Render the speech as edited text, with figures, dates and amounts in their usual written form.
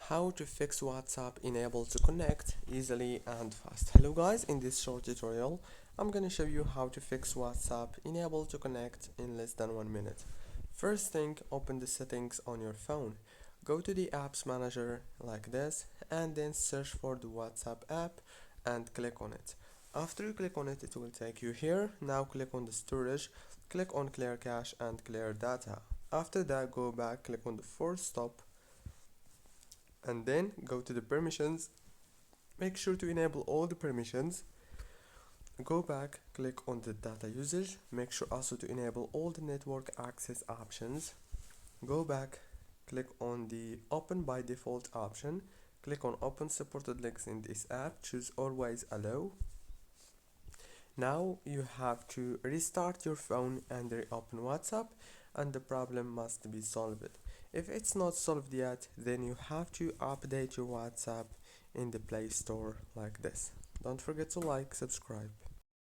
How to fix WhatsApp enable to connect easily and fast. Hello guys, in this short tutorial I'm gonna show you how to fix WhatsApp enable to connect in less than 1 minute. First thing, open the settings on your phone. Go to the apps manager like this and then search for the WhatsApp app and click on it. After you click on it, it will take you here. Now click on the storage, click on clear cache and clear data. After that, go back, click on the force stop and then go to the permissions. Make sure to enable all the permissions. Go back, click on the data usage. Make sure also to enable all the network access options. Go back, click on the open by default option. Click on open supported links in this app. Choose always allow. Now you have to restart your phone and reopen WhatsApp, and the problem must be solved. If it's not solved yet, then you have to update your WhatsApp in the Play Store like this. Don't forget to like, subscribe.